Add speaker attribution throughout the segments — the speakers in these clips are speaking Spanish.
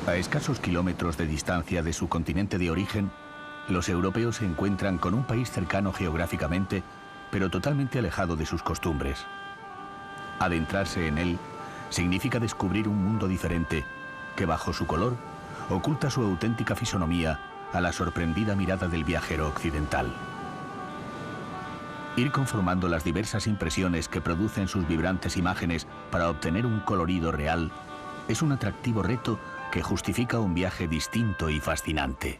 Speaker 1: A escasos kilómetros de distancia de su continente de origen, los europeos se encuentran con un país cercano geográficamente, pero totalmente alejado de sus costumbres. Adentrarse en él significa descubrir un mundo diferente que, bajo su color, oculta su auténtica fisonomía a la sorprendida mirada del viajero occidental. Ir conformando las diversas impresiones que producen sus vibrantes imágenes para obtener un colorido real es un atractivo reto que justifica un viaje distinto y fascinante.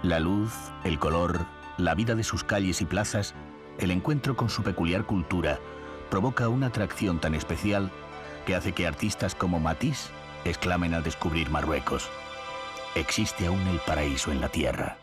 Speaker 1: La luz, el color, la vida de sus calles y plazas, el encuentro con su peculiar cultura, provoca una atracción tan especial que hace que artistas como Matisse exclamen al descubrir Marruecos: existe aún el paraíso en la tierra.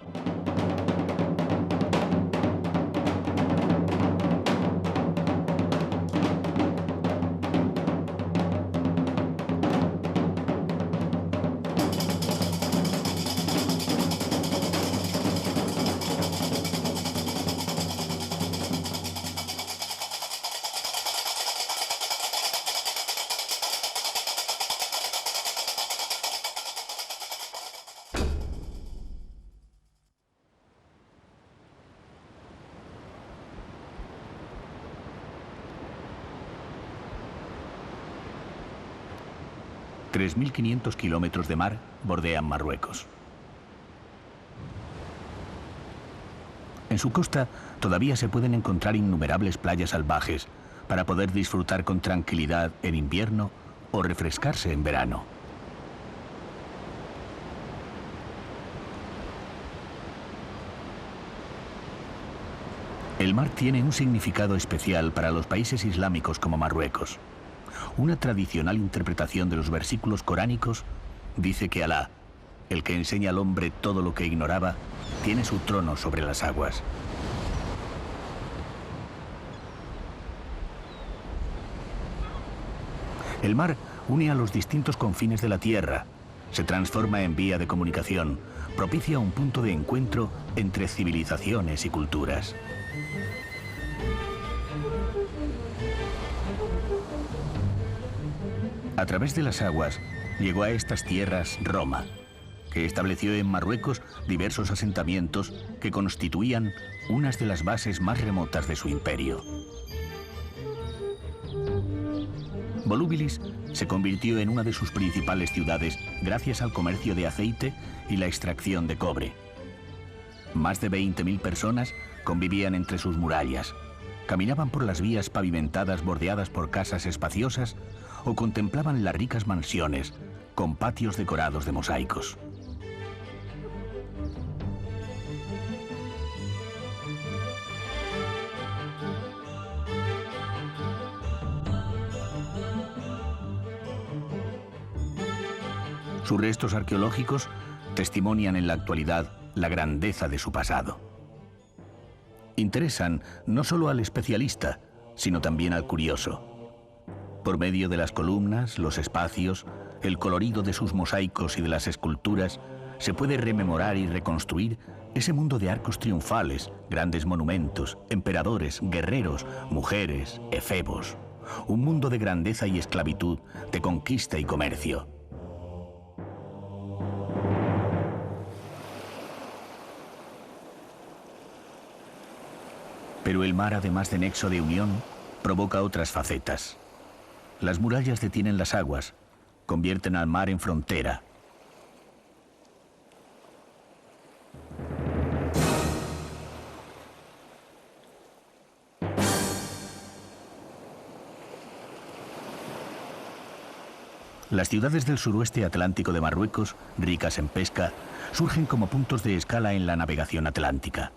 Speaker 1: ...3.500 kilómetros de mar bordean Marruecos. En su costa todavía se pueden encontrar innumerables playas salvajes para poder disfrutar con tranquilidad en invierno o refrescarse en verano. El mar tiene un significado especial para los países islámicos como Marruecos. Una tradicional interpretación de los versículos coránicos dice que Alá, el que enseña al hombre todo lo que ignoraba, tiene su trono sobre las aguas. El mar une a los distintos confines de la tierra, se transforma en vía de comunicación, propicia un punto de encuentro entre civilizaciones y culturas. A través de las aguas llegó a estas tierras Roma, que estableció en Marruecos diversos asentamientos que constituían unas de las bases más remotas de su imperio. Volúbilis se convirtió en una de sus principales ciudades gracias al comercio de aceite y la extracción de cobre. Más de 20.000 personas convivían entre sus murallas, caminaban por las vías pavimentadas bordeadas por casas espaciosas o contemplaban las ricas mansiones con patios decorados de mosaicos. Sus restos arqueológicos testimonian en la actualidad la grandeza de su pasado. Interesan no solo al especialista, sino también al curioso. Por medio de las columnas, los espacios, el colorido de sus mosaicos y de las esculturas, se puede rememorar y reconstruir ese mundo de arcos triunfales, grandes monumentos, emperadores, guerreros, mujeres, efebos. Un mundo de grandeza y esclavitud, de conquista y comercio. Pero el mar, además de nexo de unión, provoca otras facetas. Las murallas detienen las aguas, convierten al mar en frontera. Las ciudades del suroeste atlántico de Marruecos, ricas en pesca, surgen como puntos de escala en la navegación atlántica.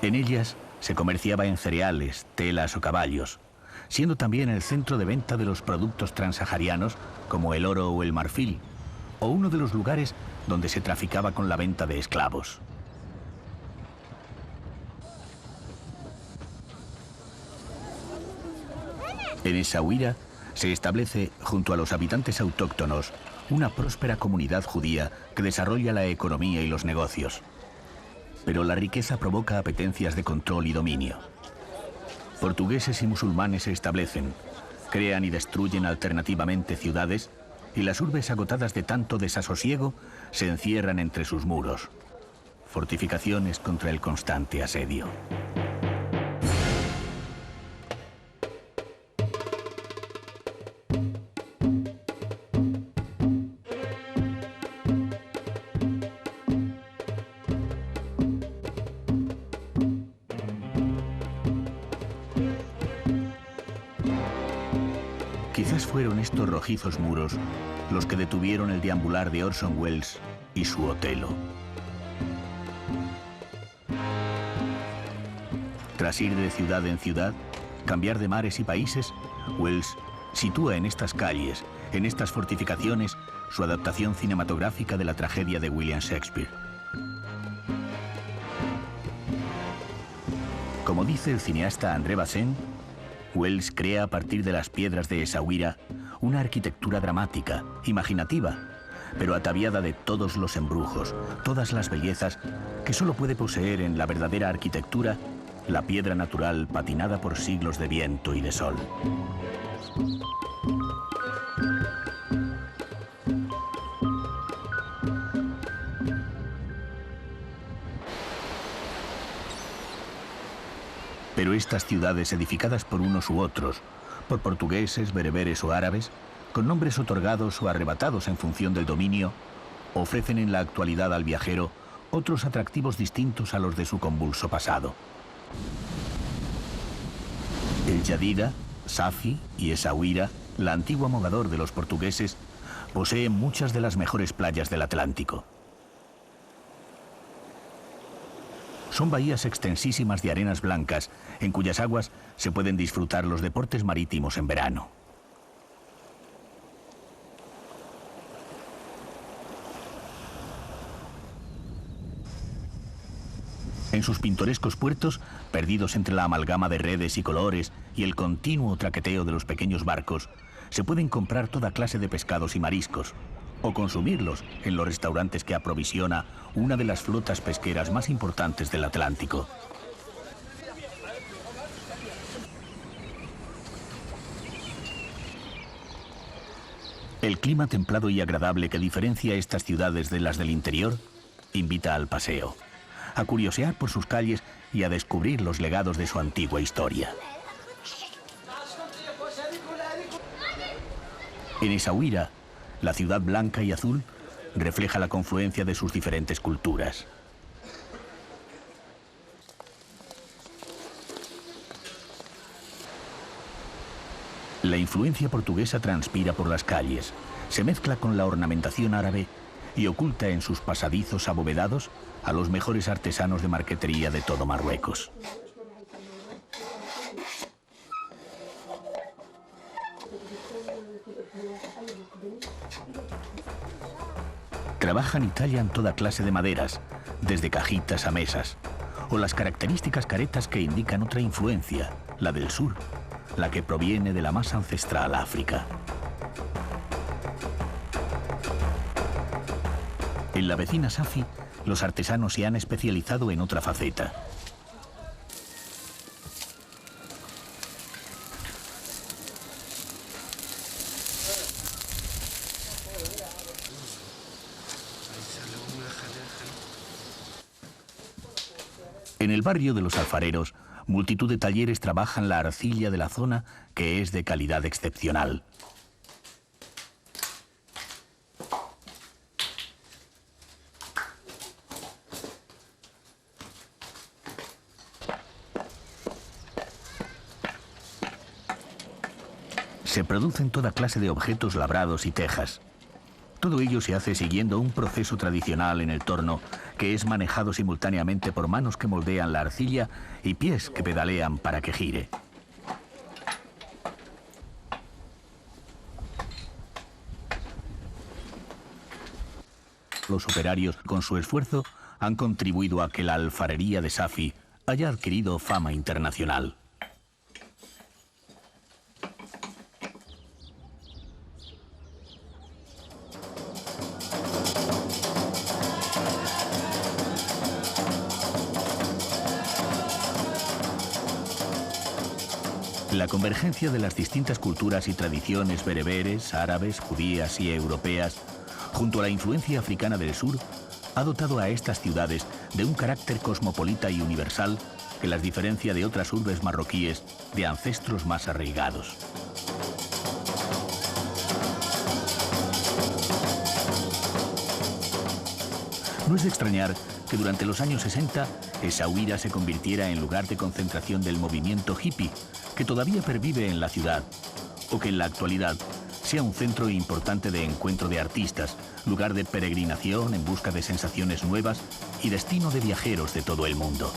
Speaker 1: En ellas se comerciaba en cereales, telas o caballos, siendo también el centro de venta de los productos transsaharianos como el oro o el marfil, o uno de los lugares donde se traficaba con la venta de esclavos. En Essaouira se establece, junto a los habitantes autóctonos, una próspera comunidad judía que desarrolla la economía y los negocios. Pero la riqueza provoca apetencias de control y dominio. Portugueses y musulmanes se establecen, crean y destruyen alternativamente ciudades, y las urbes agotadas de tanto desasosiego se encierran entre sus muros. Fortificaciones contra el constante asedio. Quizás fueron estos rojizos muros los que detuvieron el deambular de Orson Welles y su Otelo. Tras ir de ciudad en ciudad, cambiar de mares y países, Welles sitúa en estas calles, en estas fortificaciones, su adaptación cinematográfica de la tragedia de William Shakespeare. Como dice el cineasta André Bazin, Welles crea a partir de las piedras de Essaouira una arquitectura dramática, imaginativa, pero ataviada de todos los embrujos, todas las bellezas que solo puede poseer en la verdadera arquitectura la piedra natural patinada por siglos de viento y de sol. Pero estas ciudades edificadas por unos u otros, por portugueses, bereberes o árabes, con nombres otorgados o arrebatados en función del dominio, ofrecen en la actualidad al viajero otros atractivos distintos a los de su convulso pasado. El Jadida, Safi y Essaouira, la antigua mogador de los portugueses, poseen muchas de las mejores playas del Atlántico. Son bahías extensísimas de arenas blancas, en cuyas aguas se pueden disfrutar los deportes marítimos en verano. En sus pintorescos puertos, perdidos entre la amalgama de redes y colores y el continuo traqueteo de los pequeños barcos, se pueden comprar toda clase de pescados y mariscos, o consumirlos en los restaurantes que aprovisiona una de las flotas pesqueras más importantes del Atlántico. El clima templado y agradable que diferencia estas ciudades de las del interior invita al paseo, a curiosear por sus calles y a descubrir los legados de su antigua historia. En Essaouira, la ciudad blanca y azul refleja la confluencia de sus diferentes culturas. La influencia portuguesa transpira por las calles, se mezcla con la ornamentación árabe y oculta en sus pasadizos abovedados a los mejores artesanos de marquetería de todo Marruecos. Trabajan y tallan toda clase de maderas, desde cajitas a mesas, o las características caretas que indican otra influencia, la del sur, la que proviene de la más ancestral África. En la vecina Safi, los artesanos se han especializado en otra faceta. En el barrio de los alfareros, multitud de talleres trabajan la arcilla de la zona, que es de calidad excepcional. Se producen toda clase de objetos labrados y tejas. Todo ello se hace siguiendo un proceso tradicional en el torno que es manejado simultáneamente por manos que moldean la arcilla y pies que pedalean para que gire. Los operarios, con su esfuerzo, han contribuido a que la alfarería de Safi haya adquirido fama internacional. La convergencia de las distintas culturas y tradiciones bereberes, árabes, judías y europeas, junto a la influencia africana del sur, ha dotado a estas ciudades de un carácter cosmopolita y universal que las diferencia de otras urbes marroquíes de ancestros más arraigados. No es de extrañar que durante los años 60 Essaouira se convirtiera en lugar de concentración del movimiento hippie, que todavía pervive en la ciudad, o que en la actualidad sea un centro importante de encuentro de artistas, lugar de peregrinación en busca de sensaciones nuevas y destino de viajeros de todo el mundo.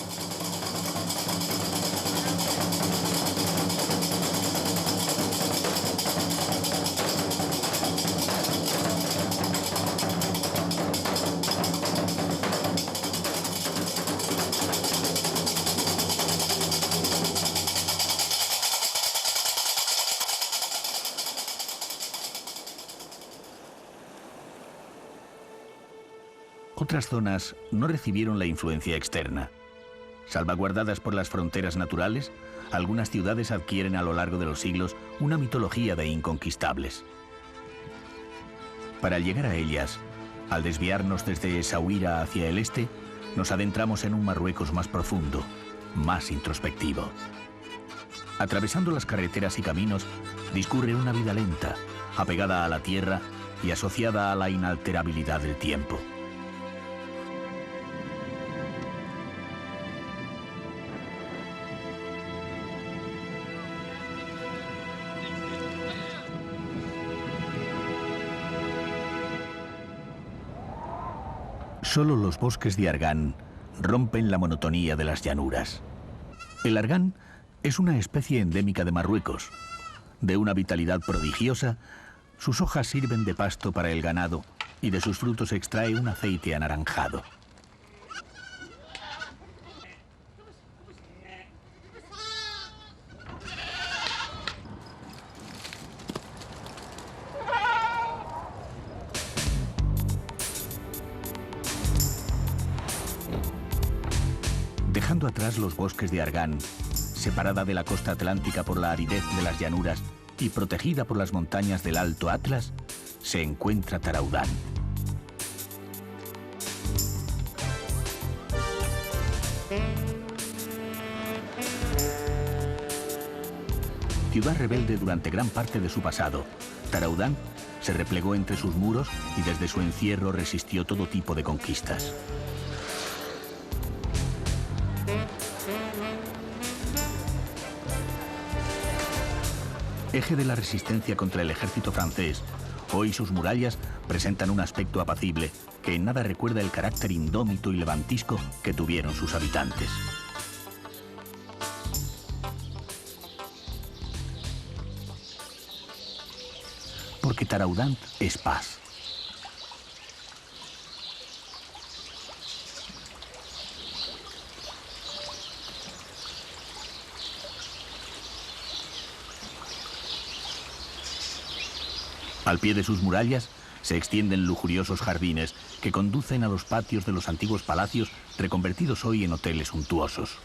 Speaker 1: Otras zonas no recibieron la influencia externa. Salvaguardadas por las fronteras naturales, algunas ciudades adquieren a lo largo de los siglos una mitología de inconquistables. Para llegar a ellas, al desviarnos desde Essaouira hacia el este, nos adentramos en un Marruecos más profundo, más introspectivo. Atravesando las carreteras y caminos, discurre una vida lenta, apegada a la tierra y asociada a la inalterabilidad del tiempo. Solo los bosques de Argán rompen la monotonía de las llanuras. El argán es una especie endémica de Marruecos. De una vitalidad prodigiosa, sus hojas sirven de pasto para el ganado y de sus frutos se extrae un aceite anaranjado. Dejando atrás los bosques de Argán, separada de la costa atlántica por la aridez de las llanuras y protegida por las montañas del Alto Atlas, se encuentra Taraudán. Ciudad rebelde durante gran parte de su pasado, Taraudán se replegó entre sus muros y desde su encierro resistió todo tipo de conquistas. Eje de la resistencia contra el ejército francés, hoy sus murallas presentan un aspecto apacible que en nada recuerda el carácter indómito y levantisco que tuvieron sus habitantes. Porque Taraudán es paz. Al pie de sus murallas se extienden lujuriosos jardines que conducen a los patios de los antiguos palacios reconvertidos hoy en hoteles suntuosos.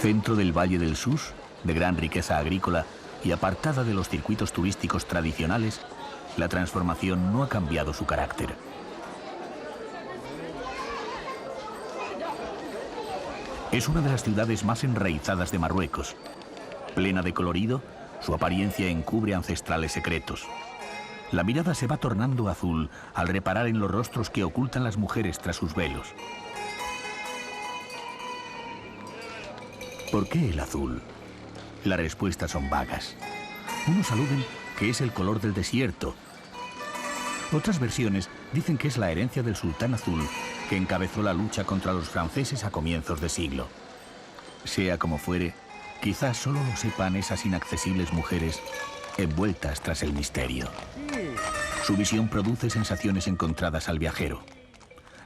Speaker 1: Centro del Valle del Sus, de gran riqueza agrícola y apartada de los circuitos turísticos tradicionales, la transformación no ha cambiado su carácter. Es una de las ciudades más enraizadas de Marruecos. Plena de colorido, su apariencia encubre ancestrales secretos. La mirada se va tornando azul al reparar en los rostros que ocultan las mujeres tras sus velos. ¿Por qué el azul? Las respuestas son vagas. Unos aluden que es el color del desierto. Otras versiones dicen que es la herencia del sultán azul que encabezó la lucha contra los franceses a comienzos de siglo. Sea como fuere, quizás solo lo sepan esas inaccesibles mujeres envueltas tras el misterio. Su visión produce sensaciones encontradas al viajero.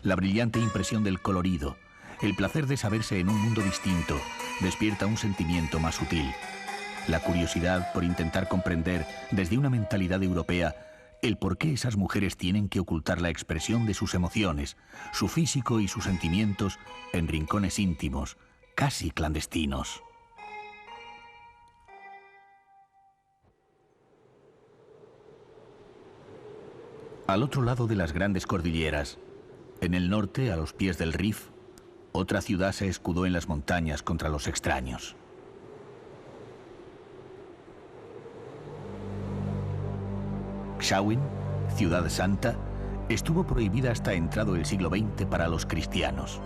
Speaker 1: La brillante impresión del colorido, el placer de saberse en un mundo distinto, despierta un sentimiento más sutil. La curiosidad por intentar comprender desde una mentalidad europea el por qué esas mujeres tienen que ocultar la expresión de sus emociones, su físico y sus sentimientos en rincones íntimos, casi clandestinos. Al otro lado de las grandes cordilleras, en el norte, a los pies del Rif, otra ciudad se escudó en las montañas contra los extraños. Xauen, ciudad santa, estuvo prohibida hasta entrado el siglo XX para los cristianos.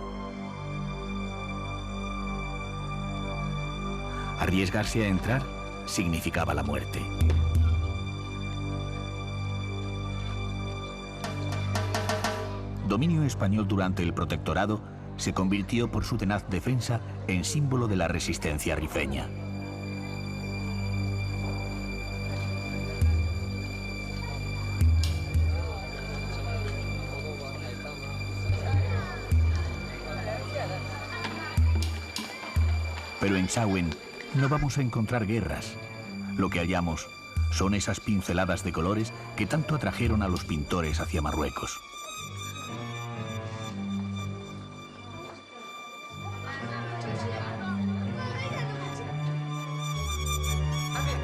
Speaker 1: Arriesgarse a entrar significaba la muerte. Dominio español durante el protectorado, se convirtió por su tenaz defensa en símbolo de la resistencia rifeña. Pero en Xauen no vamos a encontrar guerras. Lo que hallamos son esas pinceladas de colores que tanto atrajeron a los pintores hacia Marruecos.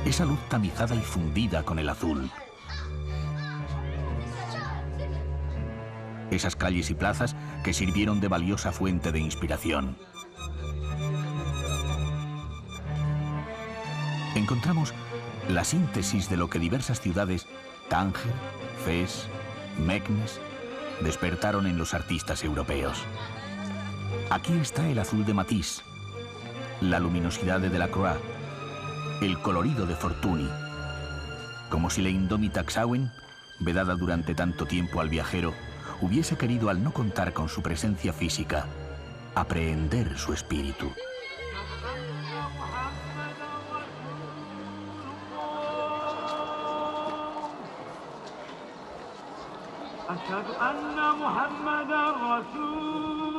Speaker 1: Esa luz tamizada y fundida con el azul. Esas calles y plazas que sirvieron de valiosa fuente de inspiración. Encontramos la síntesis de lo que diversas ciudades, Tánger, Fez, Meknes, despertaron en los artistas europeos. Aquí está el azul de Matisse, la luminosidad de Delacroix, el colorido de Fortuny, como si la indómita Xauen, vedada durante tanto tiempo al viajero, hubiese querido, al no contar con su presencia física, aprehender su espíritu.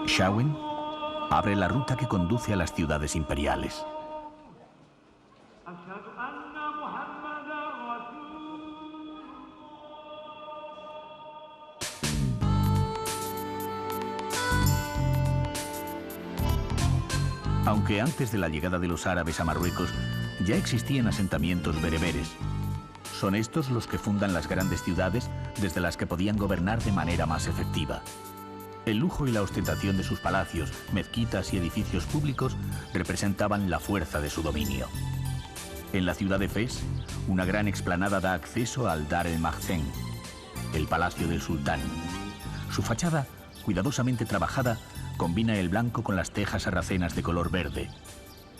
Speaker 1: Xauen abre la ruta que conduce a las ciudades imperiales. Aunque antes de la llegada de los árabes a Marruecos ya existían asentamientos bereberes. Son estos los que fundan las grandes ciudades desde las que podían gobernar de manera más efectiva. El lujo y la ostentación de sus palacios, mezquitas y edificios públicos representaban la fuerza de su dominio. En la ciudad de Fez, una gran explanada da acceso al Dar el-Maghzen, el palacio del sultán. Su fachada, cuidadosamente trabajada, combina el blanco con las tejas sarracenas de color verde.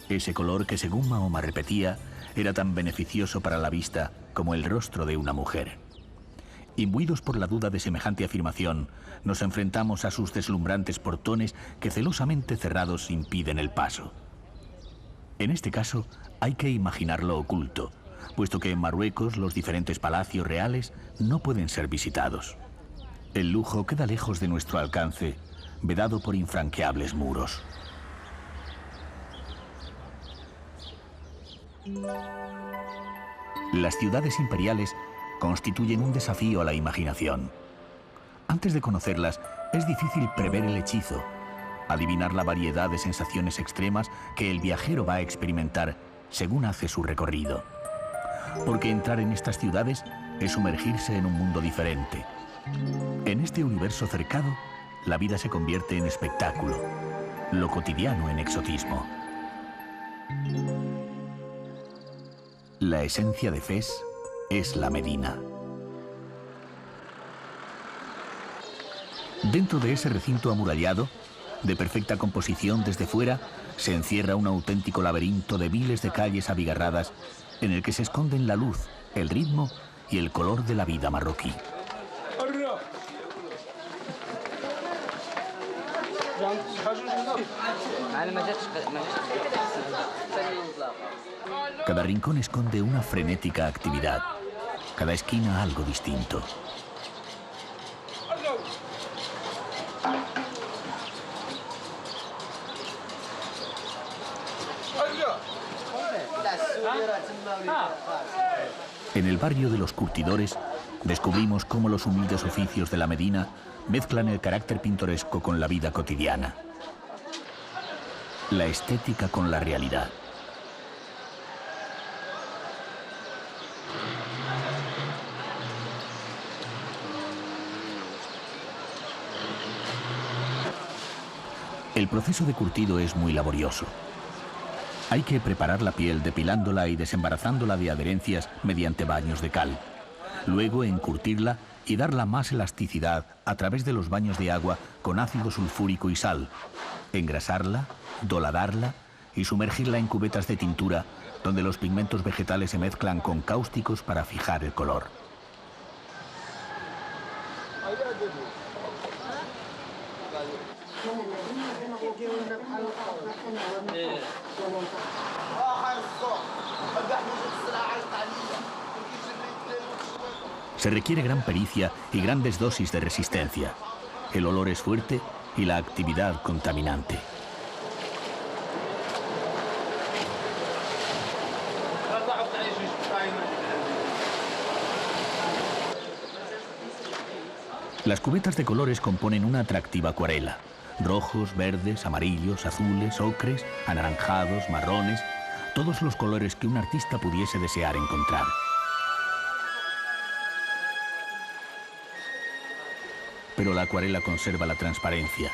Speaker 1: Ese color que, según Mahoma repetía, era tan beneficioso para la vista como el rostro de una mujer. Imbuidos por la duda de semejante afirmación, nos enfrentamos a sus deslumbrantes portones que celosamente cerrados impiden el paso. En este caso, hay que imaginar lo oculto, puesto que en Marruecos los diferentes palacios reales no pueden ser visitados. El lujo queda lejos de nuestro alcance, vedado por infranqueables muros. Las ciudades imperiales constituyen un desafío a la imaginación. Antes de conocerlas, es difícil prever el hechizo, adivinar la variedad de sensaciones extremas que el viajero va a experimentar según hace su recorrido. Porque entrar en estas ciudades es sumergirse en un mundo diferente. En este universo cercado, la vida se convierte en espectáculo, lo cotidiano en exotismo. La esencia de Fez es la Medina. Dentro de ese recinto amurallado, de perfecta composición desde fuera, se encierra un auténtico laberinto de miles de calles abigarradas en el que se esconden la luz, el ritmo y el color de la vida marroquí. Cada rincón esconde una frenética actividad, cada esquina algo distinto. En el barrio de los curtidores descubrimos cómo los humildes oficios de la Medina mezclan el carácter pintoresco con la vida cotidiana, la estética con la realidad. El proceso de curtido es muy laborioso. Hay que preparar la piel depilándola y desembarazándola de adherencias mediante baños de cal. Luego encurtirla y darla más elasticidad a través de los baños de agua con ácido sulfúrico y sal. Engrasarla, doladarla y sumergirla en cubetas de tintura donde los pigmentos vegetales se mezclan con cáusticos para fijar el color. Se requiere gran pericia y grandes dosis de resistencia. El olor es fuerte y la actividad contaminante. Las cubetas de colores componen una atractiva acuarela. Rojos, verdes, amarillos, azules, ocres, anaranjados, marrones, todos los colores que un artista pudiese desear encontrar. Pero la acuarela conserva la transparencia.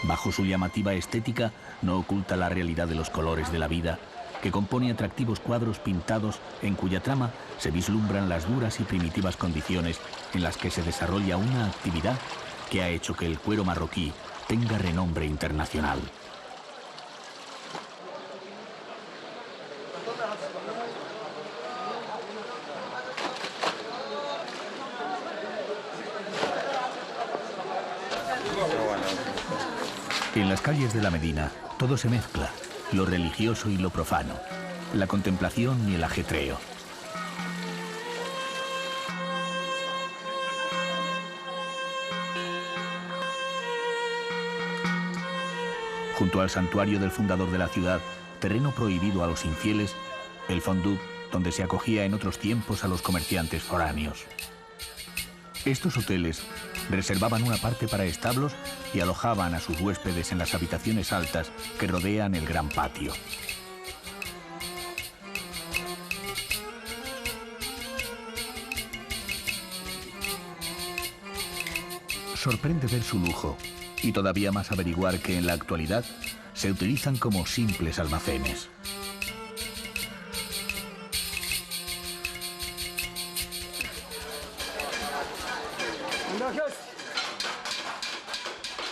Speaker 1: Bajo su llamativa estética no oculta la realidad de los colores de la vida, que compone atractivos cuadros pintados en cuya trama se vislumbran las duras y primitivas condiciones en las que se desarrolla una actividad que ha hecho que el cuero marroquí tenga renombre internacional. En las calles de la Medina todo se mezcla, lo religioso y lo profano, la contemplación y el ajetreo. Junto al santuario del fundador de la ciudad, terreno prohibido a los infieles, el Fondouk, donde se acogía en otros tiempos a los comerciantes foráneos. Estos hoteles reservaban una parte para establos y alojaban a sus huéspedes en las habitaciones altas que rodean el gran patio. Sorprende ver su lujo y todavía más averiguar que en la actualidad se utilizan como simples almacenes.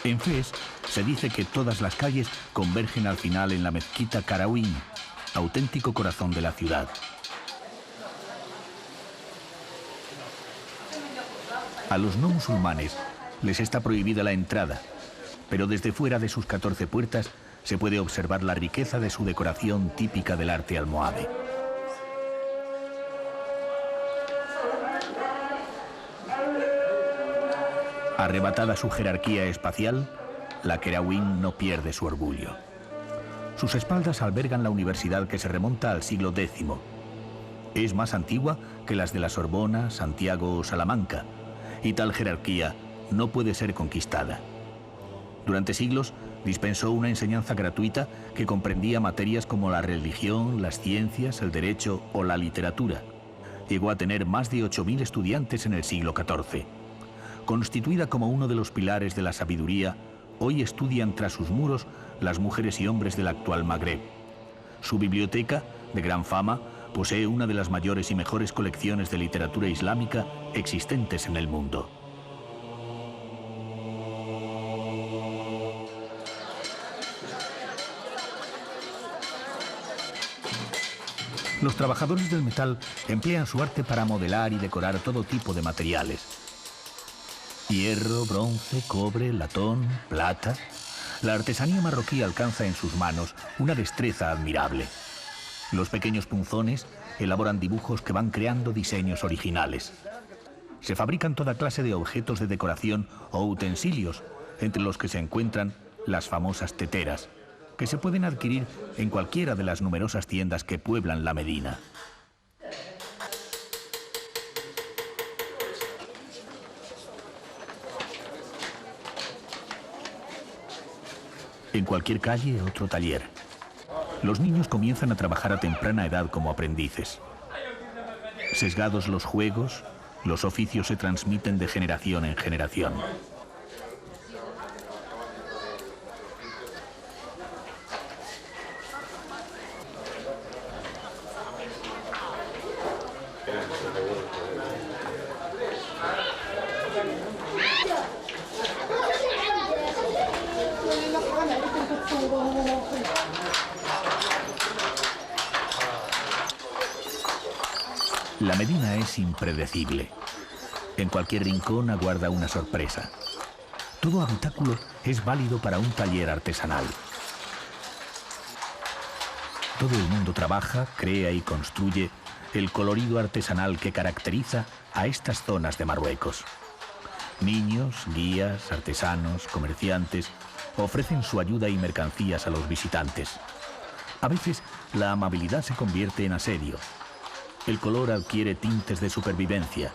Speaker 1: En Fez se dice que todas las calles convergen al final en la mezquita Qarawin, auténtico corazón de la ciudad. A los no musulmanes les está prohibida la entrada, pero desde fuera de sus 14 puertas se puede observar la riqueza de su decoración típica del arte almohade. Arrebatada su jerarquía espacial, la Qarawin no pierde su orgullo. Sus espaldas albergan la universidad que se remonta al siglo X. Es más antigua que las de la Sorbona, Santiago o Salamanca, y tal jerarquía no puede ser conquistada. Durante siglos dispensó una enseñanza gratuita que comprendía materias como la religión, las ciencias, el derecho o la literatura. Llegó a tener más de 8.000 estudiantes en el siglo XIV. Constituida como uno de los pilares de la sabiduría, hoy estudian tras sus muros las mujeres y hombres del actual Magreb. Su biblioteca, de gran fama, posee una de las mayores y mejores colecciones de literatura islámica existentes en el mundo. Los trabajadores del metal emplean su arte para modelar y decorar todo tipo de materiales. Hierro, bronce, cobre, latón, plata. La artesanía marroquí alcanza en sus manos una destreza admirable. Los pequeños punzones elaboran dibujos que van creando diseños originales. Se fabrican toda clase de objetos de decoración o utensilios, entre los que se encuentran las famosas teteras, que se pueden adquirir en cualquiera de las numerosas tiendas que pueblan la Medina. En cualquier calle, otro taller. Los niños comienzan a trabajar a temprana edad como aprendices. Sesgados los juegos, los oficios se transmiten de generación en generación. La Medina es impredecible. En cualquier rincón aguarda una sorpresa. Todo habitáculo es válido para un taller artesanal. Todo el mundo trabaja, crea y construye el colorido artesanal que caracteriza a estas zonas de Marruecos. Niños, guías, artesanos, comerciantes ofrecen su ayuda y mercancías a los visitantes. A veces la amabilidad se convierte en asedio. El color adquiere tintes de supervivencia.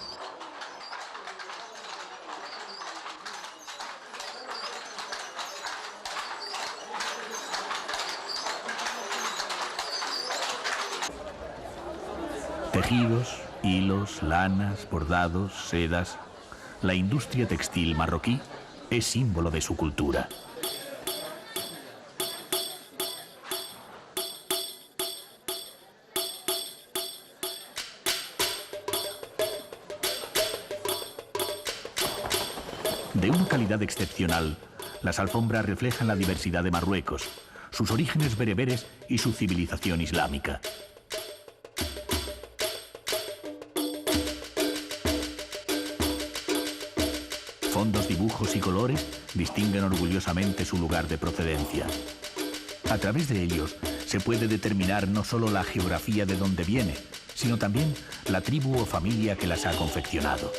Speaker 1: Tejidos, hilos, lanas, bordados, sedas. La industria textil marroquí es símbolo de su cultura. De una calidad excepcional, las alfombras reflejan la diversidad de Marruecos, sus orígenes bereberes y su civilización islámica. Fondos, dibujos y colores distinguen orgullosamente su lugar de procedencia. A través de ellos se puede determinar no solo la geografía de donde viene, sino también la tribu o familia que las ha confeccionado.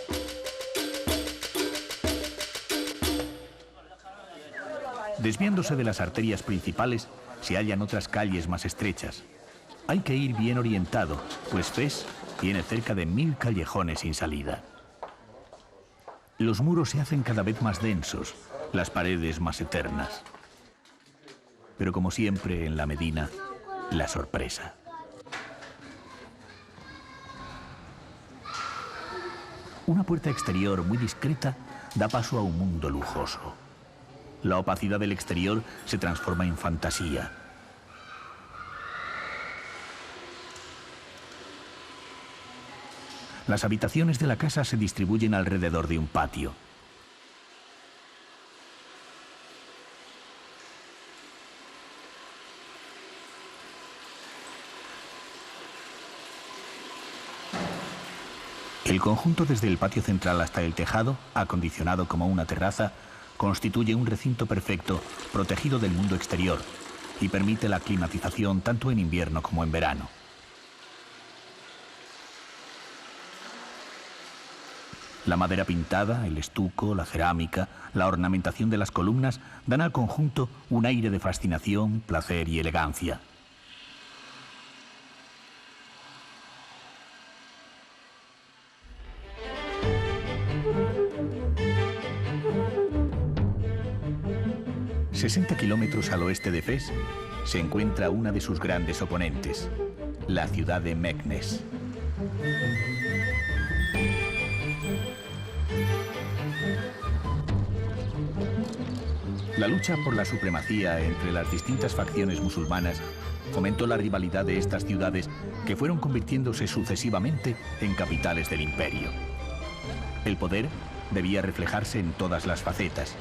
Speaker 1: Desviándose de las arterias principales, se hallan otras calles más estrechas. Hay que ir bien orientado, pues Fez tiene cerca de 1000 callejones sin salida. Los muros se hacen cada vez más densos, las paredes más eternas. Pero como siempre en la Medina, la sorpresa. Una puerta exterior muy discreta da paso a un mundo lujoso. La opacidad del exterior se transforma en fantasía. Las habitaciones de la casa se distribuyen alrededor de un patio. El conjunto desde el patio central hasta el tejado, acondicionado como una terraza, constituye un recinto perfecto, protegido del mundo exterior, y permite la climatización tanto en invierno como en verano. La madera pintada, el estuco, la cerámica, la ornamentación de las columnas dan al conjunto un aire de fascinación, placer y elegancia. A 60 kilómetros al oeste de Fez se encuentra una de sus grandes oponentes, la ciudad de Meknès. La lucha por la supremacía entre las distintas facciones musulmanas fomentó la rivalidad de estas ciudades que fueron convirtiéndose sucesivamente en capitales del imperio. El poder debía reflejarse en todas las facetas.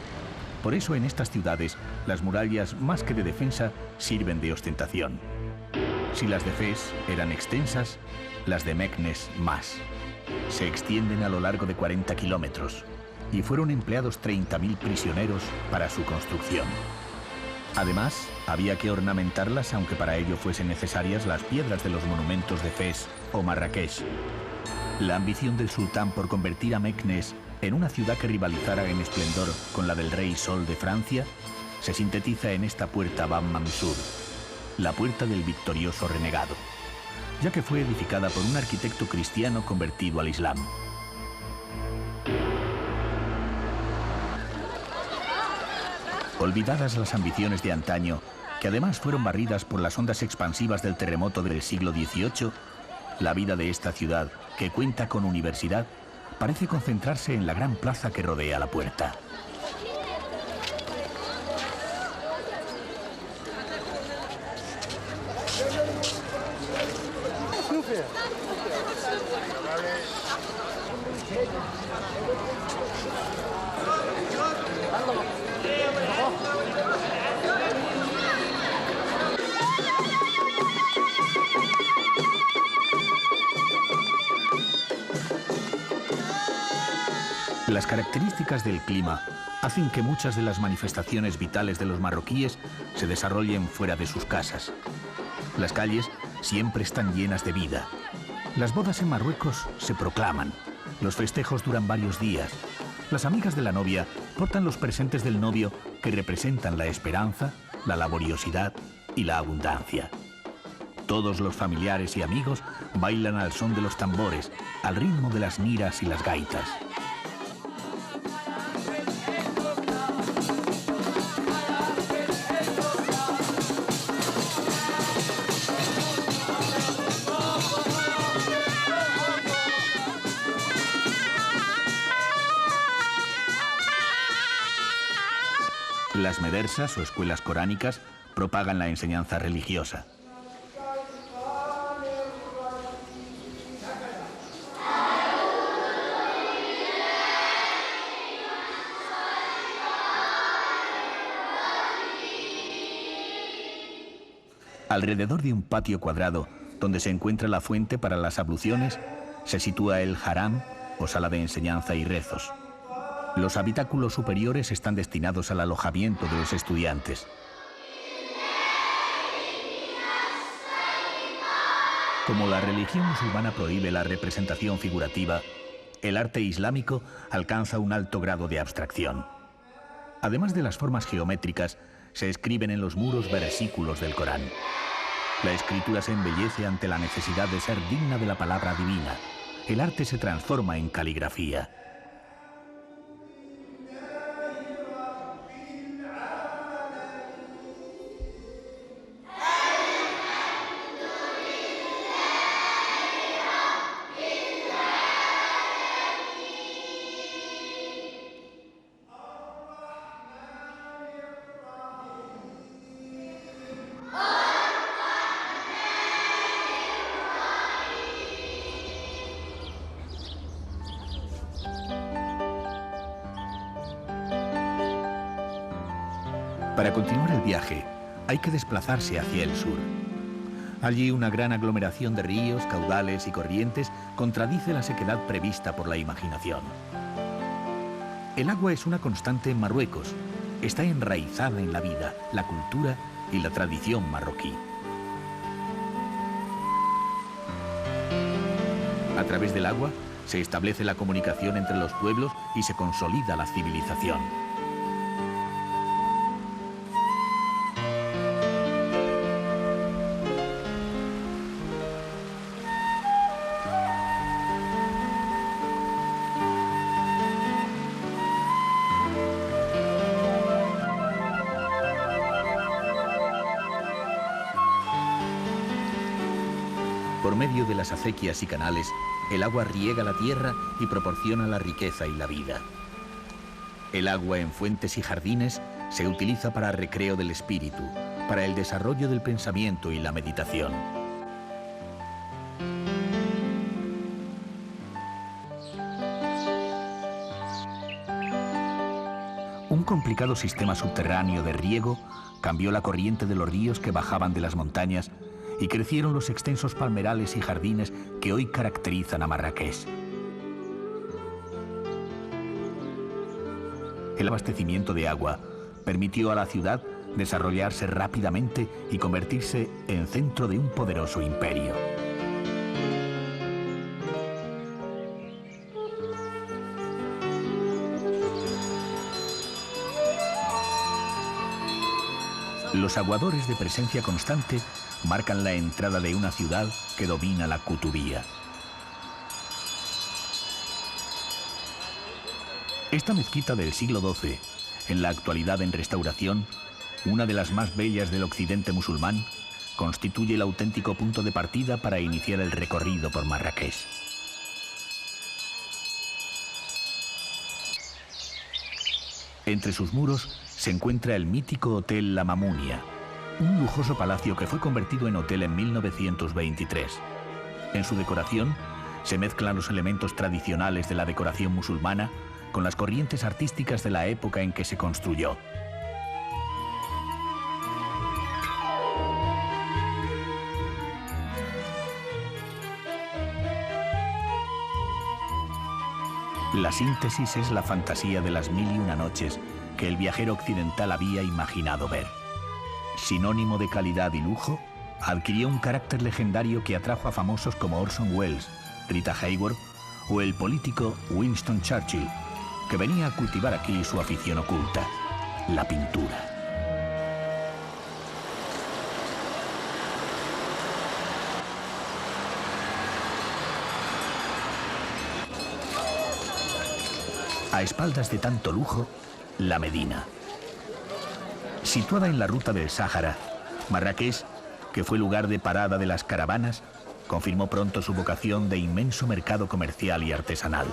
Speaker 1: Por eso en estas ciudades las murallas, más que de defensa, sirven de ostentación. Si las de Fez eran extensas, las de Meknes más. Se extienden a lo largo de 40 kilómetros y fueron empleados 30.000 prisioneros para su construcción. Además, había que ornamentarlas, aunque para ello fuesen necesarias las piedras de los monumentos de Fez o Marrakech. La ambición del sultán por convertir a Meknes en una ciudad que rivalizara en esplendor con la del rey Sol de Francia se sintetiza en esta puerta Bab Mansour, la puerta del victorioso renegado, ya que fue edificada por un arquitecto cristiano convertido al Islam. Olvidadas las ambiciones de antaño, que además fueron barridas por las ondas expansivas del terremoto del siglo XVIII, la vida de esta ciudad, que cuenta con universidad, parece concentrarse en la gran plaza que rodea la puerta. Las características del clima hacen que muchas de las manifestaciones vitales de los marroquíes se desarrollen fuera de sus casas. Las calles siempre están llenas de vida. Las bodas en Marruecos se proclaman. Los festejos duran varios días. Las amigas de la novia portan los presentes del novio que representan la esperanza, la laboriosidad y la abundancia. Todos los familiares y amigos bailan al son de los tambores, al ritmo de las niras y las gaitas. Las medersas o escuelas coránicas propagan la enseñanza religiosa. Alrededor de un patio cuadrado, donde se encuentra la fuente para las abluciones, se sitúa el haram o sala de enseñanza y rezos. Los habitáculos superiores están destinados al alojamiento de los estudiantes. Como la religión musulmana prohíbe la representación figurativa, el arte islámico alcanza un alto grado de abstracción. Además de las formas geométricas, se escriben en los muros versículos del Corán. La escritura se embellece ante la necesidad de ser digna de la palabra divina. El arte se transforma en caligrafía. Para continuar el viaje, hay que desplazarse hacia el sur. Allí una gran aglomeración de ríos, caudales y corrientes contradice la sequedad prevista por la imaginación. El agua es una constante en Marruecos. Está enraizada en la vida, la cultura y la tradición marroquí. A través del agua se establece la comunicación entre los pueblos y se consolida la civilización. Por medio de las acequias y canales, el agua riega la tierra y proporciona la riqueza y la vida. El agua en fuentes y jardines se utiliza para recreo del espíritu, para el desarrollo del pensamiento y la meditación. Un complicado sistema subterráneo de riego cambió la corriente de los ríos que bajaban de las montañas y crecieron los extensos palmerales y jardines que hoy caracterizan a Marrakech. El abastecimiento de agua permitió a la ciudad desarrollarse rápidamente y convertirse en centro de un poderoso imperio. Los aguadores de presencia constante marcan la entrada de una ciudad que domina la Kutubía. Esta mezquita del siglo XII, en la actualidad en restauración, una de las más bellas del occidente musulmán, constituye el auténtico punto de partida para iniciar el recorrido por Marrakech. Entre sus muros se encuentra el mítico Hotel La Mamunia, un lujoso palacio que fue convertido en hotel en 1923. En su decoración se mezclan los elementos tradicionales de la decoración musulmana con las corrientes artísticas de la época en que se construyó. La síntesis es la fantasía de las 1001 noches que el viajero occidental había imaginado ver. Sinónimo de calidad y lujo, adquirió un carácter legendario que atrajo a famosos como Orson Welles, Rita Hayworth o el político Winston Churchill, que venía a cultivar aquí su afición oculta, la pintura. A espaldas de tanto lujo, la Medina. Situada en la ruta del Sáhara, Marrakech, que fue lugar de parada de las caravanas, confirmó pronto su vocación de inmenso mercado comercial y artesanal.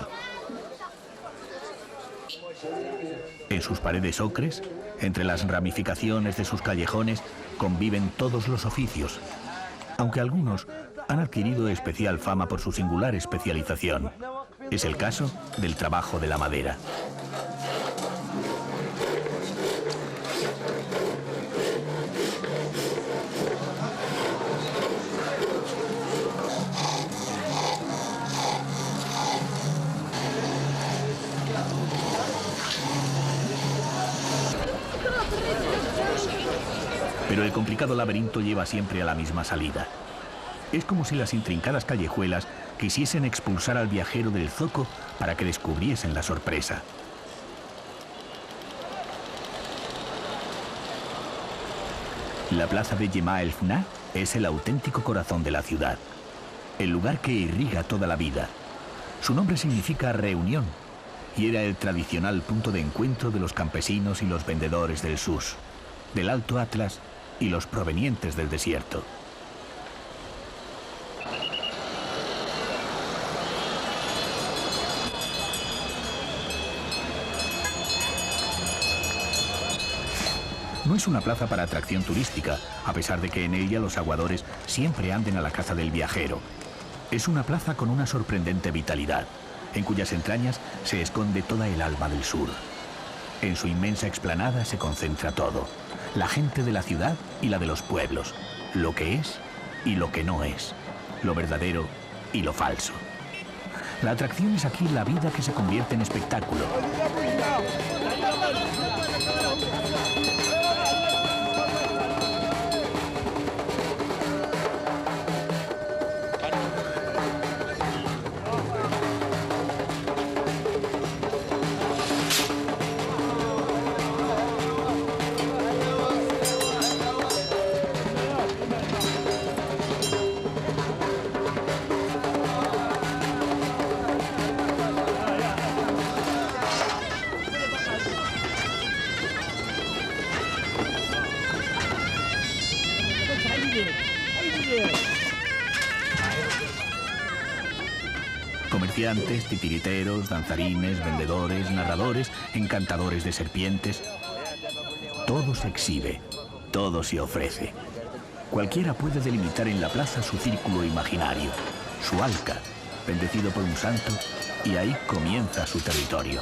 Speaker 1: En sus paredes ocres, entre las ramificaciones de sus callejones, conviven todos los oficios, aunque algunos han adquirido especial fama por su singular especialización. Es el caso del trabajo de la madera. Pero el complicado laberinto lleva siempre a la misma salida. Es como si las intrincadas callejuelas quisiesen expulsar al viajero del zoco para que descubriesen la sorpresa. La plaza de Jemaa el-Fna es el auténtico corazón de la ciudad, el lugar que irriga toda la vida. Su nombre significa reunión y era el tradicional punto de encuentro de los campesinos y los vendedores del Sus, del Alto Atlas y los provenientes del desierto. No es una plaza para atracción turística, a pesar de que en ella los aguadores siempre anden a la caza del viajero. Es una plaza con una sorprendente vitalidad, en cuyas entrañas se esconde toda el alma del sur. En su inmensa explanada se concentra todo, la gente de la ciudad y la de los pueblos, lo que es y lo que no es, lo verdadero y lo falso. La atracción es aquí la vida que se convierte en espectáculo. Comerciantes, titiriteros, danzarines, vendedores, narradores, encantadores de serpientes. Todo se exhibe, todo se ofrece. Cualquiera puede delimitar en la plaza su círculo imaginario, su alca, bendecido por un santo, y ahí comienza su territorio.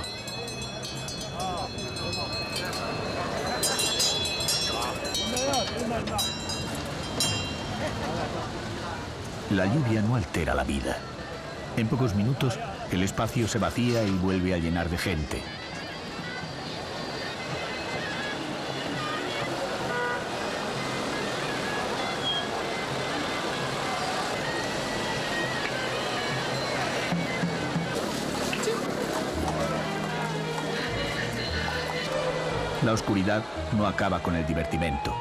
Speaker 1: La lluvia no altera la vida. En pocos minutos, el espacio se vacía y vuelve a llenar de gente. La oscuridad no acaba con el divertimento.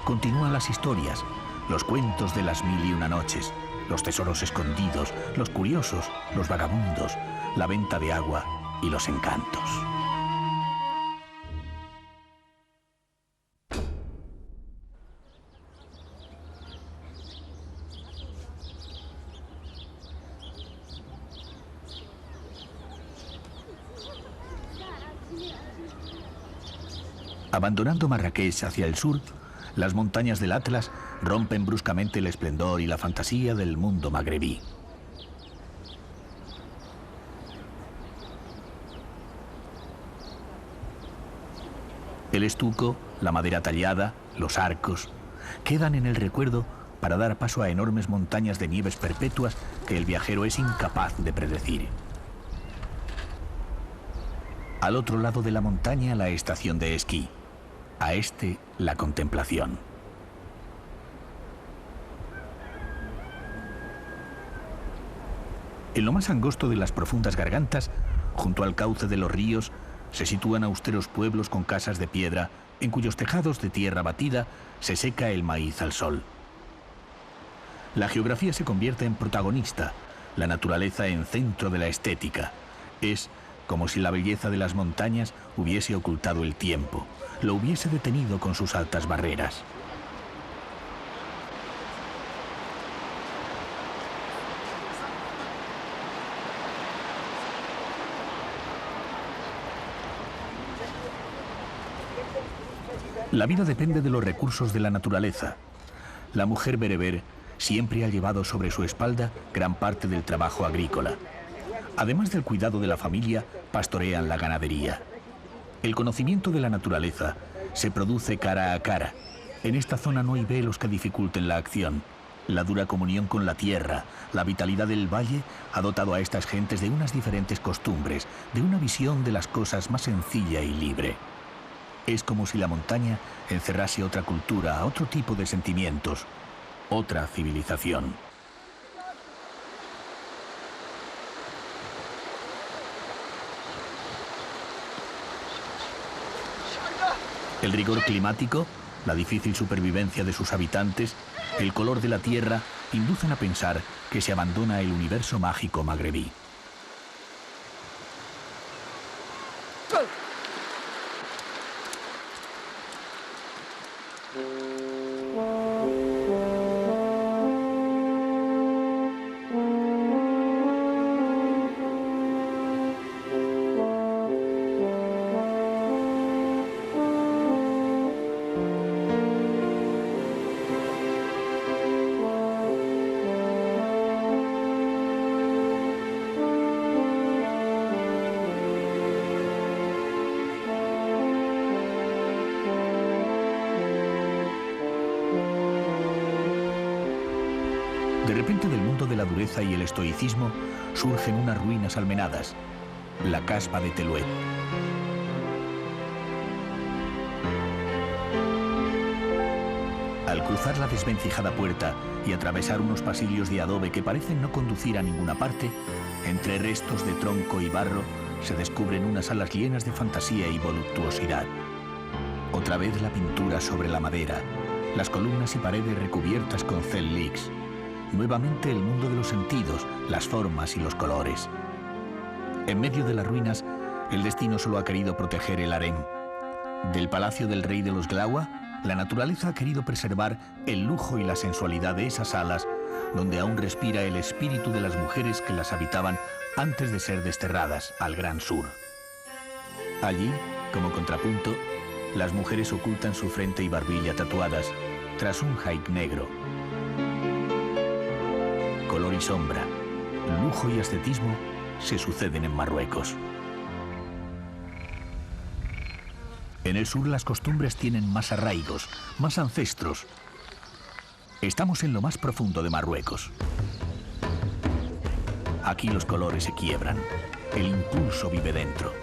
Speaker 1: Continúan las historias, los cuentos de las 1001 noches, los tesoros escondidos, los curiosos, los vagabundos, la venta de agua y los encantos. Abandonando Marrakech hacia el sur, las montañas del Atlas rompen bruscamente el esplendor y la fantasía del mundo magrebí. El estuco, la madera tallada, los arcos, quedan en el recuerdo para dar paso a enormes montañas de nieves perpetuas que el viajero es incapaz de predecir. Al otro lado de la montaña, la estación de esquí. A este, la contemplación. En lo más angosto de las profundas gargantas, junto al cauce de los ríos, se sitúan austeros pueblos con casas de piedra, en cuyos tejados de tierra batida se seca el maíz al sol. La geografía se convierte en protagonista, la naturaleza en centro de la estética. Es como si la belleza de las montañas hubiese ocultado el tiempo, lo hubiese detenido con sus altas barreras. La vida depende de los recursos de la naturaleza. La mujer bereber siempre ha llevado sobre su espalda gran parte del trabajo agrícola. Además del cuidado de la familia, pastorean la ganadería. El conocimiento de la naturaleza se produce cara a cara. En esta zona no hay velos que dificulten la acción. La dura comunión con la tierra, la vitalidad del valle ha dotado a estas gentes de unas diferentes costumbres, de una visión de las cosas más sencilla y libre. Es como si la montaña encerrase otra cultura, otro tipo de sentimientos, otra civilización. El rigor climático, la difícil supervivencia de sus habitantes, el color de la tierra, inducen a pensar que se abandona el universo mágico magrebí. De repente, del mundo de la dureza y el estoicismo surgen unas ruinas almenadas, la casba de Teluet. Al cruzar la desvencijada puerta y atravesar unos pasillos de adobe que parecen no conducir a ninguna parte, entre restos de tronco y barro se descubren unas salas llenas de fantasía y voluptuosidad. Otra vez la pintura sobre la madera, las columnas y paredes recubiertas con cel-lix. Nuevamente el mundo de los sentidos, las formas y los colores. En medio de las ruinas, el destino solo ha querido proteger el harén. Del palacio del rey de los Glawa, la naturaleza ha querido preservar el lujo y la sensualidad de esas salas, donde aún respira el espíritu de las mujeres que las habitaban antes de ser desterradas al Gran Sur. Allí, como contrapunto, las mujeres ocultan su frente y barbilla tatuadas tras un haik negro. Color y sombra, lujo y ascetismo se suceden en Marruecos. En el sur las costumbres tienen más arraigos, más ancestros. Estamos en lo más profundo de Marruecos. Aquí los colores se quiebran. El impulso vive dentro.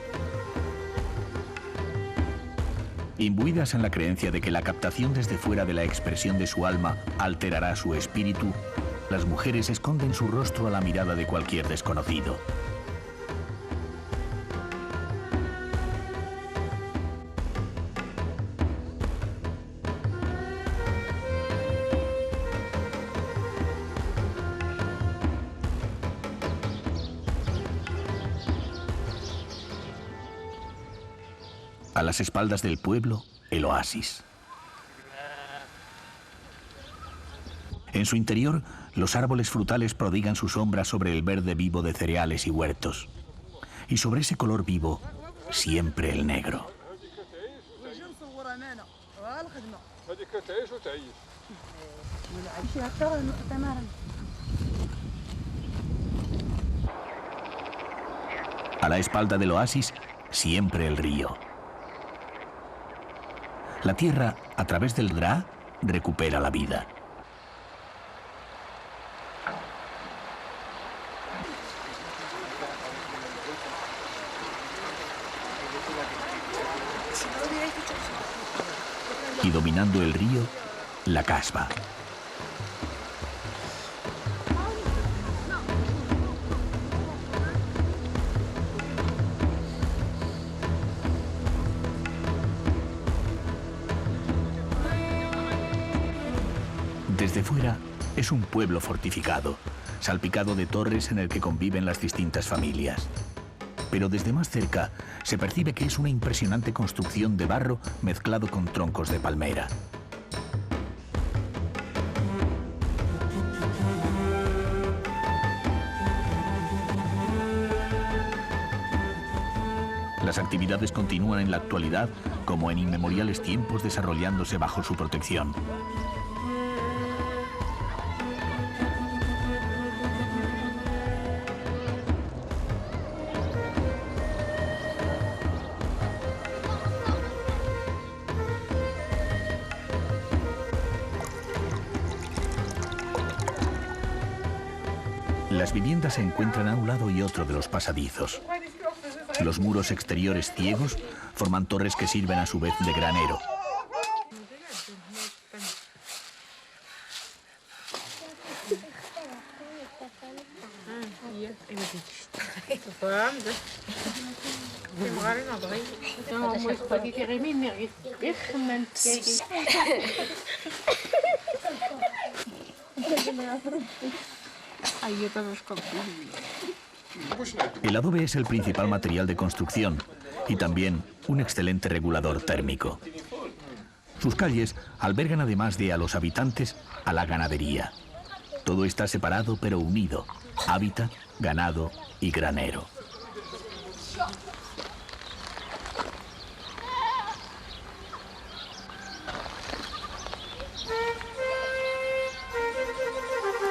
Speaker 1: Imbuidas en la creencia de que la captación desde fuera de la expresión de su alma alterará su espíritu, las mujeres esconden su rostro a la mirada de cualquier desconocido. A las espaldas del pueblo, el oasis. En su interior, los árboles frutales prodigan su sombra sobre el verde vivo de cereales y huertos. Y sobre ese color vivo, siempre el negro. A la espalda del oasis, siempre el río. La tierra, a través del Draa, recupera la vida. Y dominando el río, la casba. Desde fuera, es un pueblo fortificado, salpicado de torres en el que conviven las distintas familias. Pero desde más cerca, se percibe que es una impresionante construcción de barro mezclado con troncos de palmera. Las actividades continúan en la actualidad como en inmemoriales tiempos desarrollándose bajo su protección. Las viviendas se encuentran a un lado y otro de los pasadizos. Los muros exteriores ciegos forman torres que sirven a su vez de granero. El adobe es el principal material de construcción y también un excelente regulador térmico. Sus calles albergan además de a los habitantes a la ganadería. Todo está separado pero unido: hábitat, ganado y granero.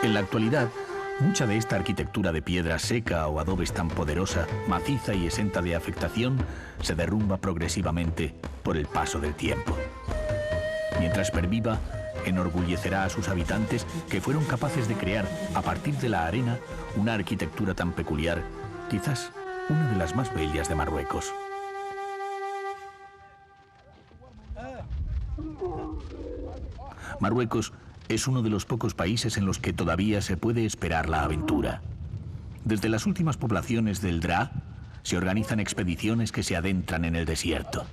Speaker 1: En la actualidad, mucha de esta arquitectura de piedra seca o adobes tan poderosa, maciza y exenta de afectación se derrumba progresivamente por el paso del tiempo. Mientras perviva, enorgullecerá a sus habitantes que fueron capaces de crear, a partir de la arena, una arquitectura tan peculiar, quizás una de las más bellas de Marruecos. Marruecos es uno de los pocos países en los que todavía se puede esperar la aventura. Desde las últimas poblaciones del Draa se organizan expediciones que se adentran en el desierto.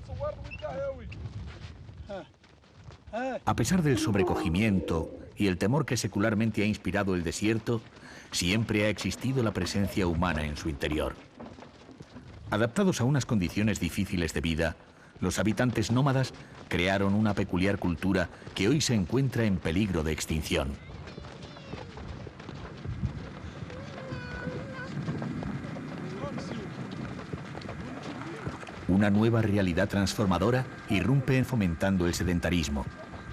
Speaker 1: A pesar del sobrecogimiento y el temor que secularmente ha inspirado el desierto, siempre ha existido la presencia humana en su interior. Adaptados a unas condiciones difíciles de vida, los habitantes nómadas crearon una peculiar cultura que hoy se encuentra en peligro de extinción. Una nueva realidad transformadora irrumpe fomentando el sedentarismo.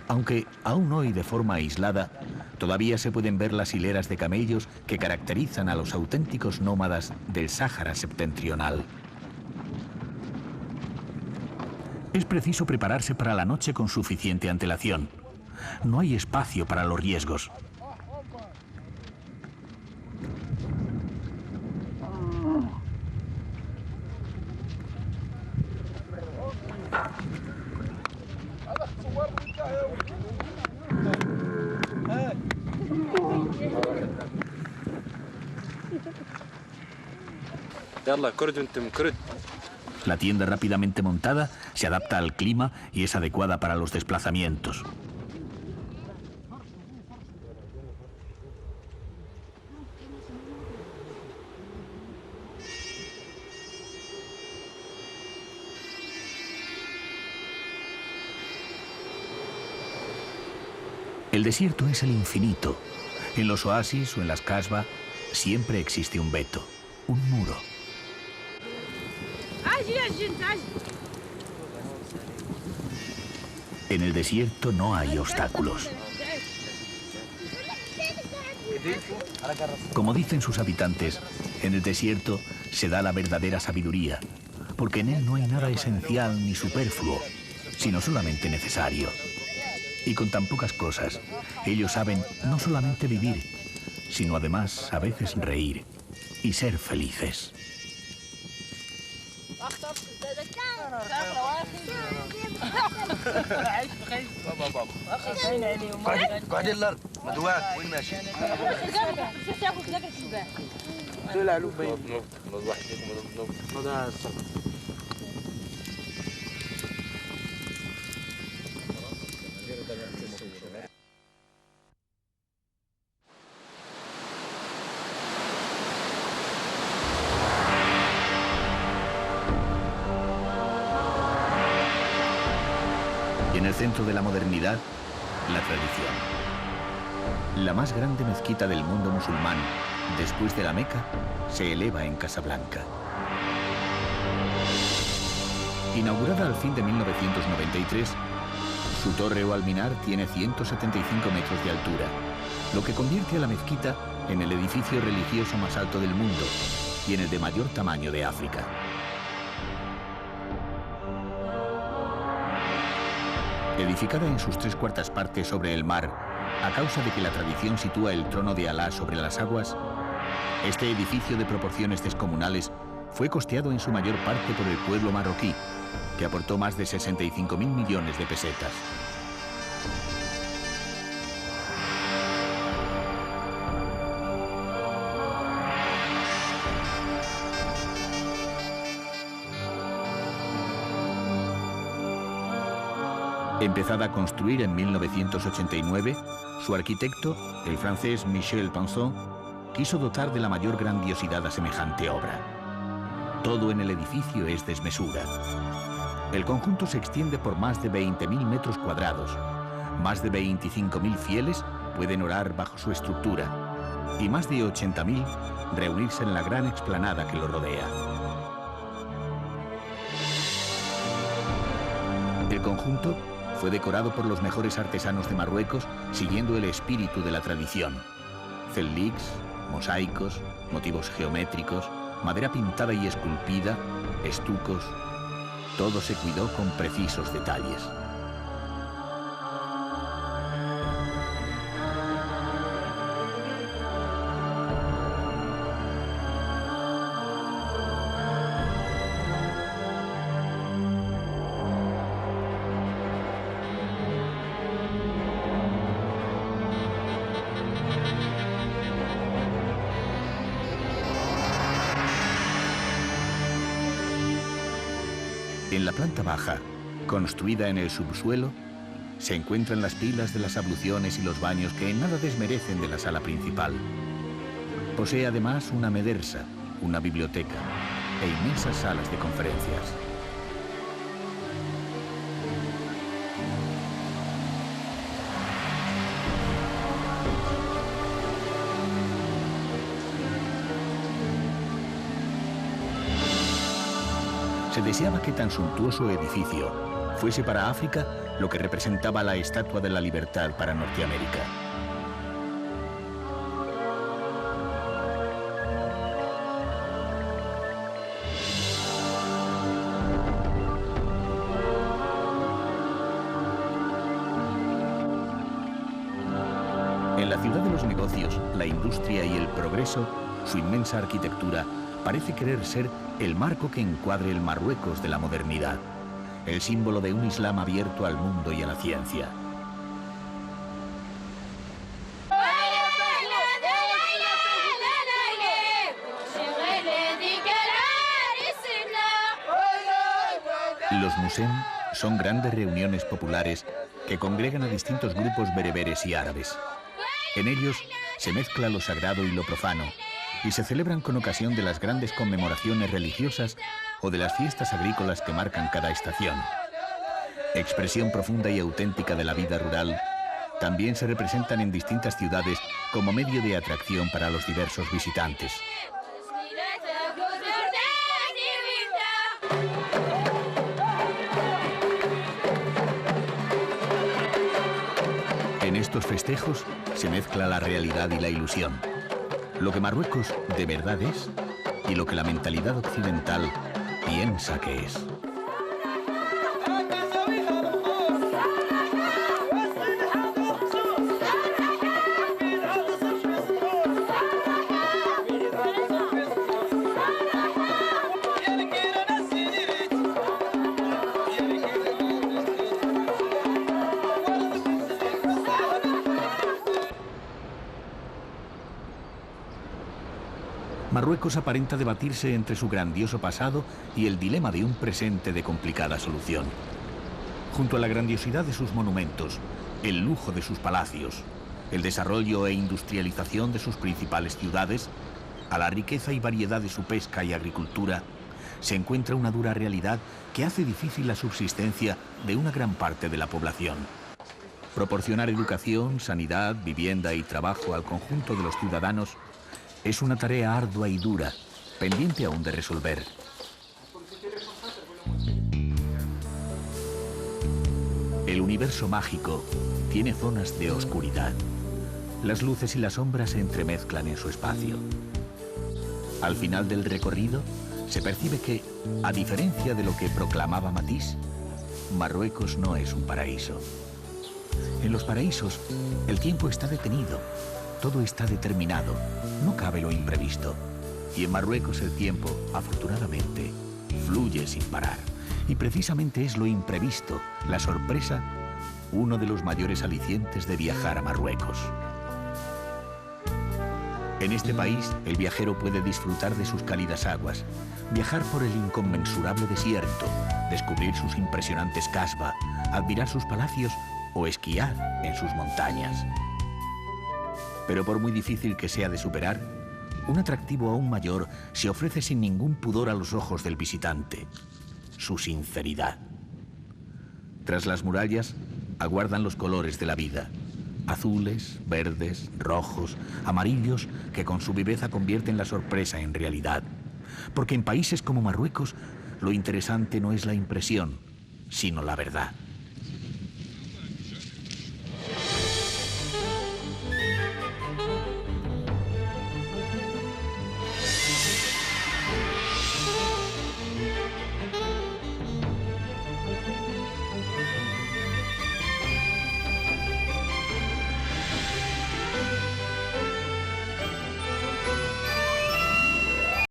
Speaker 1: Aunque aún hoy de forma aislada, todavía se pueden ver las hileras de camellos que caracterizan a los auténticos nómadas del Sáhara septentrional. Es preciso prepararse para la noche con suficiente antelación. no hay espacio para los riesgos. La tienda rápidamente montada se adapta al clima y es adecuada para los desplazamientos. El desierto es el infinito. En los oasis o en las casbah siempre existe un veto, un muro. En el desierto no hay obstáculos. Como dicen sus habitantes, en el desierto se da la verdadera sabiduría, porque en él no hay nada esencial ni superfluo, sino solamente necesario. Y con tan pocas cosas, ellos saben no solamente vivir, sino además a veces reír y ser felices. Y en el centro de la modernidad, la tradición. La más grande mezquita del mundo musulmán, después de la Meca, se eleva en Casablanca. Inaugurada al fin de 1993, su torre o alminar tiene 175 metros de altura, lo que convierte a la mezquita en el edificio religioso más alto del mundo y en el de mayor tamaño de África. Edificada en sus 3/4 partes sobre el mar, a causa de que la tradición sitúa el trono de Alá sobre las aguas, este edificio de proporciones descomunales fue costeado en su mayor parte por el pueblo marroquí, que aportó más de 65.000 millones de pesetas. Empezada a construir en 1989, su arquitecto, el francés Michel Pinson, quiso dotar de la mayor grandiosidad a semejante obra. Todo en el edificio es desmesura. El conjunto se extiende por más de 20.000 metros cuadrados. Más de 25.000 fieles pueden orar bajo su estructura y más de 80.000 reunirse en la gran explanada que lo rodea. El conjunto fue decorado por los mejores artesanos de Marruecos, siguiendo el espíritu de la tradición. Cellics, mosaicos, motivos geométricos, madera pintada y esculpida, estucos. Todo se cuidó con precisos detalles. En la planta baja, construida en el subsuelo, se encuentran las pilas de las abluciones y los baños que en nada desmerecen de la sala principal. Posee además una medersa, una biblioteca e inmensas salas de conferencias. Se deseaba que tan suntuoso edificio fuese para África lo que representaba la Estatua de la Libertad para Norteamérica. En la ciudad de los negocios, la industria y el progreso, su inmensa arquitectura parece querer ser el marco que encuadre el Marruecos de la modernidad, el símbolo de un Islam abierto al mundo y a la ciencia. Los Musem son grandes reuniones populares que congregan a distintos grupos bereberes y árabes. En ellos se mezcla lo sagrado y lo profano y se celebran con ocasión de las grandes conmemoraciones religiosas o de las fiestas agrícolas que marcan cada estación. Expresión profunda y auténtica de la vida rural, también se representan en distintas ciudades como medio de atracción para los diversos visitantes. En estos festejos se mezcla la realidad y la ilusión, lo que Marruecos de verdad es y lo que la mentalidad occidental piensa que es. Marruecos aparenta debatirse entre su grandioso pasado y el dilema de un presente de complicada solución. Junto a la grandiosidad de sus monumentos, el lujo de sus palacios, el desarrollo e industrialización de sus principales ciudades, a la riqueza y variedad de su pesca y agricultura, se encuentra una dura realidad que hace difícil la subsistencia de una gran parte de la población. Proporcionar educación, sanidad, vivienda y trabajo al conjunto de los ciudadanos es una tarea ardua y dura, pendiente aún de resolver. El universo mágico tiene zonas de oscuridad. Las luces y las sombras se entremezclan en su espacio. Al final del recorrido, se percibe que, a diferencia de lo que proclamaba Matisse, Marruecos no es un paraíso. En los paraísos, el tiempo está detenido. Todo está determinado, no cabe lo imprevisto. Y en Marruecos el tiempo, afortunadamente, fluye sin parar. Y precisamente es lo imprevisto, la sorpresa, uno de los mayores alicientes de viajar a Marruecos. En este país, el viajero puede disfrutar de sus cálidas aguas, viajar por el inconmensurable desierto, descubrir sus impresionantes casbah, admirar sus palacios o esquiar en sus montañas. Pero por muy difícil que sea de superar, un atractivo aún mayor se ofrece sin ningún pudor a los ojos del visitante: su sinceridad. Tras las murallas aguardan los colores de la vida: azules, verdes, rojos, amarillos, que con su viveza convierten la sorpresa en realidad. Porque en países como Marruecos, lo interesante no es la impresión, sino la verdad.